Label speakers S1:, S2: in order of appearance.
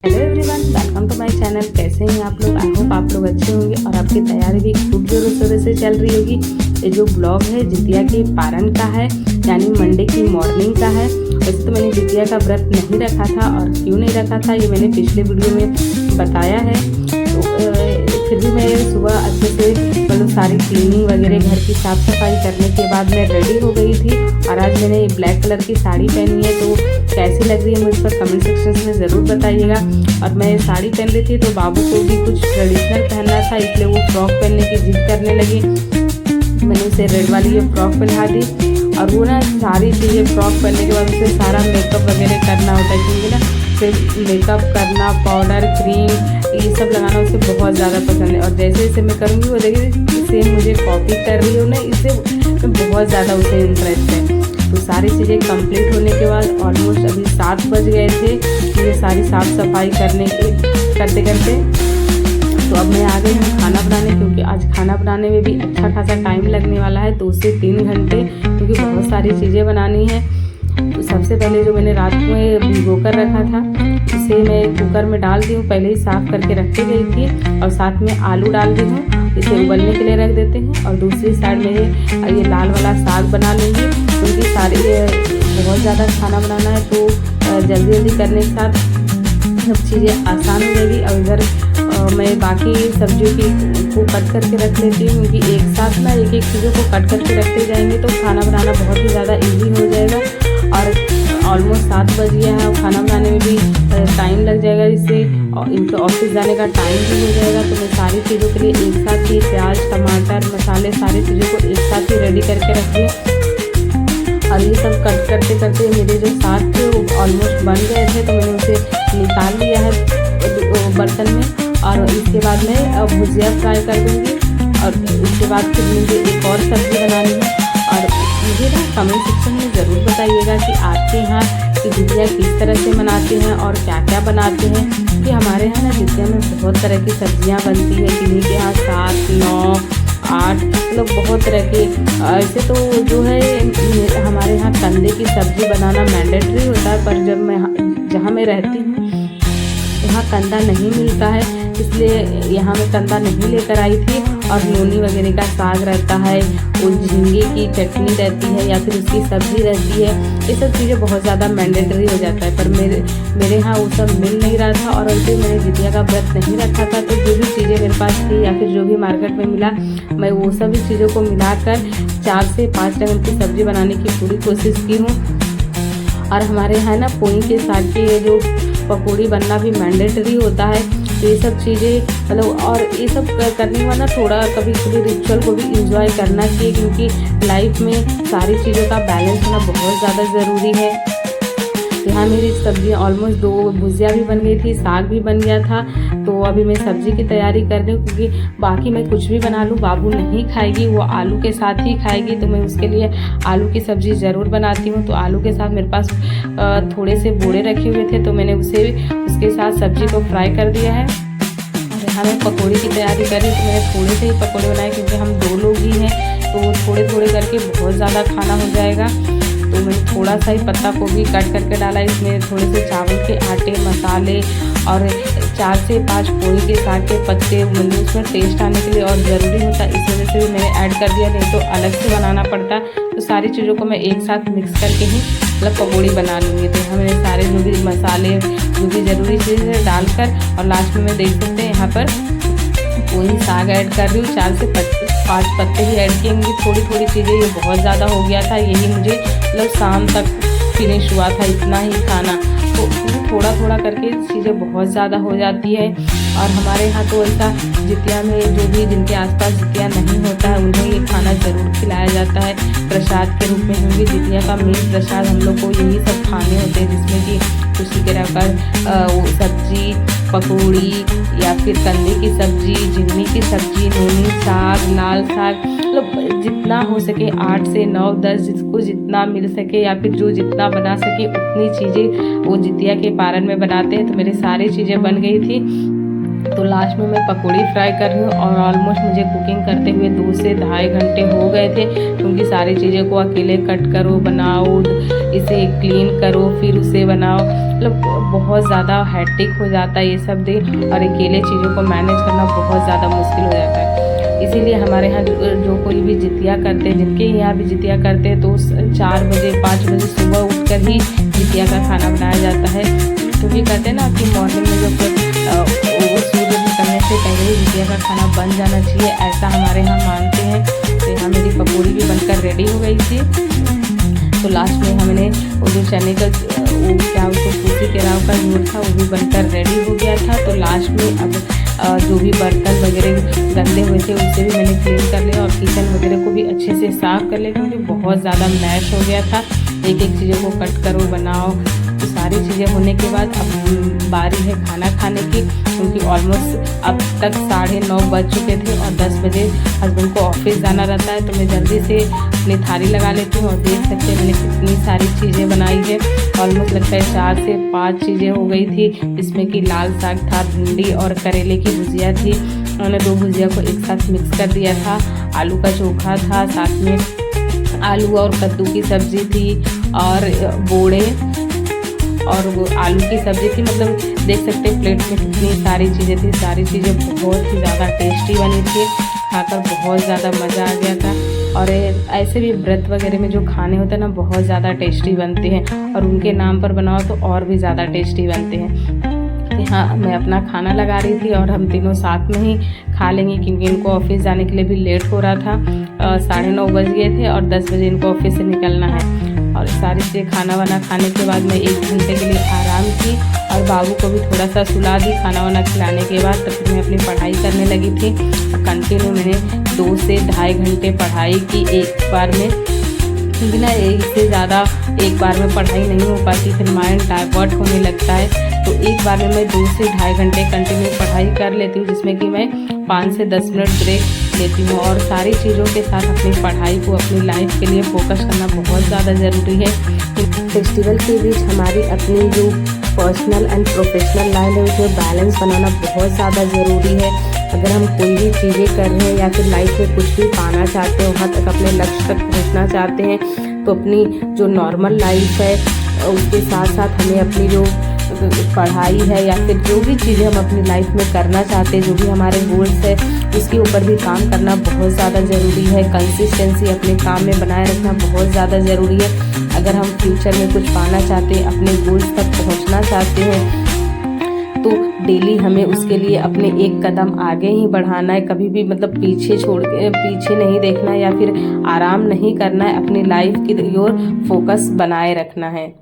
S1: Hello everyone, welcome to my channel. कैसे हैं आप लोग? आई होप आप लोग अच्छे होंगे और आपकी तैयारी भी खूब जोरों शोरों से चल रही होगी। ये जो ब्लॉग है जितिया के पारण का है, यानी मंडे की मॉर्निंग का है। वैसे तो मैंने जितिया का व्रत नहीं रखा था, और क्यों नहीं रखा था ये मैंने पिछले वीडियो में बताया है। तो फिर भी मैं सुबह अच्छे से मतलब सारी क्लीनिंग वगैरह घर की साफ़ सफाई करने के बाद मैं रेडी हो गई थी। और आज मैंने ये ब्लैक कलर की साड़ी पहनी है, तो कैसी लग रही है मुझ पर कमेंट सेक्शन में ज़रूर बताइएगा। और मैं साड़ी पहन रही थी तो बाबू को भी कुछ ट्रेडिशनल पहनना था, इसलिए वो फ्रॉक पहनने की जिद करने लगी। मैंने उसे रेड वाली ये फ्रॉक पहना दी। और वो ना सारी चीज़ें फ्रॉक पहनने के बाद उसे सारा मेकअप वगैरह करना होता है, क्योंकि ना फिर मेकअप करना, पाउडर, क्रीम ये सब लगाना उसे बहुत ज़्यादा पसंद है। और जैसे जैसे मैं करूँगी वो देखिए सेम मुझे कॉपी कर रही हूँ ना, इससे बहुत ज़्यादा उसे इंटरेस्ट है। तो सारी चीज़ें कंप्लीट होने के बाद ऑलमोस्ट अभी 7 बज गए थे ये सारी साफ़ सफाई करते करते। तो अब मैं आ गई हूँ खाना बनाने, क्योंकि आज खाना बनाने में भी अच्छा खासा टाइम लगने वाला है, 2 से 3 घंटे, क्योंकि बहुत सारी चीज़ें बनानी है। तो सबसे पहले जो मैंने रात में भिगो कर रखा था उसे मैं कुकर में डाल दी हूँ, पहले ही साफ़ करके रखी गई थी। और साथ में आलू डाल दी हूँ, इसे उबलने के लिए रख देते हैं। और दूसरी साइड में ये लाल वाला साग बना लूँगी, क्योंकि सारी बहुत ज़्यादा खाना बनाना है, तो जल्दी जल्दी करने के साथ सब चीज़ें आसान हो जाएगी। और इधर मैं बाकी सब्जियों को कट करके रख लेती हूँ, क्योंकि एक साथ ना एक एक चीज़ों को कट करके रखते जाएंगे तो खाना बनाना बहुत ही ज़्यादा ईजी हो जाएगा। और ऑलमोस्ट 7 बज गया है और खाना बनाने में भी टाइम लग जाएगा, इससे इनके ऑफिस जाने का टाइम भी हो जाएगा। तो मैं सारी चीज़ों के लिए एक साथ ही प्याज, टमाटर, मसाले सारी चीज़ों को एक साथ ही रेडी करके रखिए। और ये सब कट करते करते मेरे जो साग थे वो ऑलमोस्ट बन गए थे, तो मैंने उसे निकाल लिया है बर्तन में। और इसके बाद मैं भुजिया फ्राई कर दूँगी। और उसके बाद फिर मुझे एक और सब्ज़ी बनानी है। और मुझे ना कमेंट सेक्शन में ज़रूर बताइएगा कि आपके यहाँ की जितिया किस तरह से मनाते हैं और क्या क्या बनाते हैं। कि हमारे यहाँ ना जितिया में बहुत तरह की सब्जियाँ बनती है, किन्हीं के यहाँ 7, 9, 8 मतलब बहुत तरह के। ऐसे तो जो है हमारे यहाँ कंदे की सब्ज़ी बनाना मैंडेटरी होता है, पर जब मैं जहाँ मैं रहती हूँ यहाँ कंदा नहीं मिलता है, इसलिए यहाँ मैं कंदा नहीं लेकर आई थी। और नोनी वगैरह का साग रहता है, वो झींगे की चटनी रहती है, या फिर उसकी सब्ज़ी रहती है। ये सब चीज़ें बहुत ज़्यादा मैंडेटरी हो जाता है, पर मेरे यहाँ वो सब मिल नहीं रहा था। और वैसे मैंने जितिया का व्रत नहीं रखा था, तो जो भी चीज़ें मेरे पास थी या फिर जो भी मार्केट में मिला, मैं वो सभी चीज़ों को मिलाकर 4 से 5 रंग की सब्ज़ी बनाने की पूरी कोशिश की हूँ। और हमारे यहाँ ना पोई के साग की ये जो पकौड़ी बनना भी मैंडेटरी होता है। तो ये सब चीज़ें मतलब, और ये सब करने के बाद ना थोड़ा कभी कभी रिचुअल को भी इंजॉय करना चाहिए, क्योंकि लाइफ में सारी चीज़ों का बैलेंस होना बहुत ज़्यादा ज़रूरी है। यहाँ मेरी सब्जियाँ ऑलमोस्ट 2 भुजिया भी बन गई थी, साग भी बन गया था। तो अभी मैं सब्ज़ी की तैयारी कर रही हूँ, क्योंकि बाकी मैं कुछ भी बना लूँ बाबू नहीं खाएगी, वो आलू के साथ ही खाएगी। तो मैं उसके लिए आलू की सब्ज़ी ज़रूर बनाती हूँ। तो आलू के साथ मेरे पास थोड़े से बोड़े रखे हुए थे, तो मैंने उसके साथ सब्ज़ी को फ्राई कर दिया है। और यहाँ मैं पकौड़ी की तैयारी कर रही हूँ, तो मैंने थोड़े से ही पकौड़े बनाए, क्योंकि हम 2 लोग ही हैं, तो थोड़े थोड़े करके बहुत ज़्यादा खाना हो जाएगा। तो मैंने थोड़ा सा ही पत्ता गोभी कट करके डाला, इसमें थोड़े से चावल के आटे, मसाले और 4 से 5 पोई के साग के पत्ते, मतलब उसमें टेस्ट आने के लिए और ज़रूरी होता है, इस वजह से भी मैंने ऐड कर दिया, नहीं तो अलग से बनाना पड़ता। तो सारी चीज़ों को मैं एक साथ मिक्स करके ही मतलब पकौड़ी बना लूँगी। तो यहाँ मैंने सारे जो भी मसाले, जो भी ज़रूरी चीज़ें डालकर, और लास्ट में देख सकते हैं यहाँ पर वही साग ऐड कर रही हूँ। 4 से 5 पत्ते ही ऐड किएंगे, थोड़ी थोड़ी चीज़ें, ये बहुत ज़्यादा हो गया था, यही मुझे मतलब शाम तक फिनिश हुआ था इतना ही खाना। तो थोड़ा थोड़ा करके चीज़ें बहुत ज़्यादा हो जाती है। और हमारे यहाँ तो ऐसा जितिया में जो भी जिनके आसपास जितिया नहीं होता है उन्हें ये खाना ज़रूर खिलाया जाता है प्रसाद के रूप में, क्योंकि जितिया का मेन प्रसाद हम लोग को यही सब खाने होते हैं, जिसमें कि खुशी के रखकर वो सब्जी, पकौड़ी, या फिर कंदे की सब्ज़ी, झिंगनी की सब्ज़ी, नोनी साग, लाल साग, मतलब जितना हो सके 8 से 9, 10 जिसको जितना मिल सके या फिर जो जितना बना सके उतनी चीज़ें वो जितिया के पारण में बनाते हैं। तो मेरी सारी चीज़ें बन गई थी। तो लास्ट में मैं पकौड़ी फ्राई कर रही हूँ और ऑलमोस्ट मुझे कुकिंग करते हुए 2 से ढाई घंटे हो गए थे, क्योंकि सारी चीज़ें को अकेले कट करो, बनाओ, इसे क्लीन करो, फिर उसे बनाओ, मतलब बहुत ज़्यादा हैट्रिक हो जाता है ये सब दिन, और अकेले चीज़ों को मैनेज करना बहुत ज़्यादा मुश्किल हो जाता है। इसीलिए हमारे यहाँ जो कोई भी जितिया करते हैं, जिनके यहाँ भी जितिया करते हैं, तो 4 बजे 5 बजे सुबह उठकर ही जितिया का खाना बनाया जाता है, क्योंकि कहते हैं ना कि मॉर्निंग में जब सूर्य निकलने से पहले ही जितिया का खाना बन जाना चाहिए, ऐसा हमारे यहाँ मानते हैं। तो यहाँ मेरी पकौड़ी भी बनकर रेडी हो गई थी। तो लास्ट में हमने वो जो चने का वो क्या उसको सूखी केराव का झोल था वो भी बनकर रेडी हो गया था। तो लास्ट में अब जो भी बर्तन वगैरह गंदे हुए थे उसे भी मैंने क्लीन कर लिया और किचन वगैरह को भी अच्छे से साफ़ कर लिया, क्योंकि बहुत ज़्यादा मैश हो गया था। एक एक चीज़ों को कट करो, बनाओ। तो सारी चीज़ें होने के बाद अब बारी है खाना खाने की, क्योंकि ऑलमोस्ट अब तक 9:30 बज चुके थे और 10 बजे हस्बैंड को ऑफिस जाना रहता है। तो मैं जल्दी से अपनी थाली लगा लेती हूँ और देख सकते हैं मैंने कितनी सारी चीज़ें बनाई है। ऑलमोस्ट लगता है 4 से 5 चीज़ें हो गई थी, जिसमें कि लाल साग था, भिंडी और करेले की भुजिया थी। उन्होंने 2 भुजिया को एक साथ मिक्स कर दिया था। आलू का चोखा था, साथ में आलू और कद्दू की सब्ज़ी थी, और बोड़े और वो आलू की सब्ज़ी थी। मतलब देख सकते हैं प्लेट में कितनी सारी चीज़ें थी। सारी चीज़ें बहुत ही ज़्यादा टेस्टी बनी थी, खाकर बहुत ज़्यादा मज़ा आ गया था। और ऐसे भी व्रत वगैरह में जो खाने होते हैं ना, बहुत ज़्यादा टेस्टी बनते हैं, और उनके नाम पर बनाओ तो और भी ज़्यादा टेस्टी बनते हैं। हाँ, मैं अपना खाना लगा रही थी और हम तीनों साथ में ही खा लेंगे, क्योंकि इनको ऑफिस जाने के लिए भी लेट हो रहा था। 9:30 बज गए थे और 10 बजे इनको ऑफिस से निकलना है। और सारी चीज़ें खाना वाना खाने के बाद मैं 1 घंटे के लिए आराम की और बाबू को भी थोड़ा सा सुला दी खाना वाना खिलाने के बाद। तब मैं अपनी पढ़ाई करने लगी थी और कंटिन्यू मैंने 2 से ढाई घंटे पढ़ाई की एक बार में, क्योंकि ना इससे ज़्यादा एक बार में पढ़ाई नहीं हो पाती, फिर माइंड डाइवर्ट होने लगता है। तो एक बार में मैं 2 से ढाई घंटे कंटिन्यू पढ़ाई कर लेती हूँ, जिसमें कि मैं 5 से 10 मिनट ब्रेक लेती हूँ। और सारी चीज़ों के साथ अपनी पढ़ाई को, अपनी लाइफ के लिए फोकस करना बहुत ज़्यादा ज़रूरी है। फेस्टिवल के बीच हमारी अपनी जो पर्सनल एंड प्रोफेशनल लाइफ है उसमें बैलेंस बनाना बहुत ज़्यादा ज़रूरी है। अगर हम कोई भी चीज़ें कर रहे हैं या फिर लाइफ में कुछ भी पाना चाहते हैं, वहाँ तक अपने लक्ष्य तक पहुँचना चाहते हैं, तो अपनी जो नॉर्मल लाइफ है उसके साथ साथ हमें अपनी जो पढ़ाई है या फिर जो भी चीज़ें हम अपनी लाइफ में करना चाहते हैं, जो भी हमारे गोल्स है, उसके ऊपर भी काम करना बहुत ज़्यादा ज़रूरी है। कंसिस्टेंसी अपने काम में बनाए रखना बहुत ज़्यादा ज़रूरी है। अगर हम फ्यूचर में कुछ पाना चाहते हैं, अपने गोल्स तक पहुंचना चाहते हैं, तो डेली हमें उसके लिए अपने एक कदम आगे ही बढ़ाना है। कभी भी मतलब पीछे नहीं देखना है या फिर आराम नहीं करना है। अपनी लाइफ की ओर फोकस बनाए रखना है।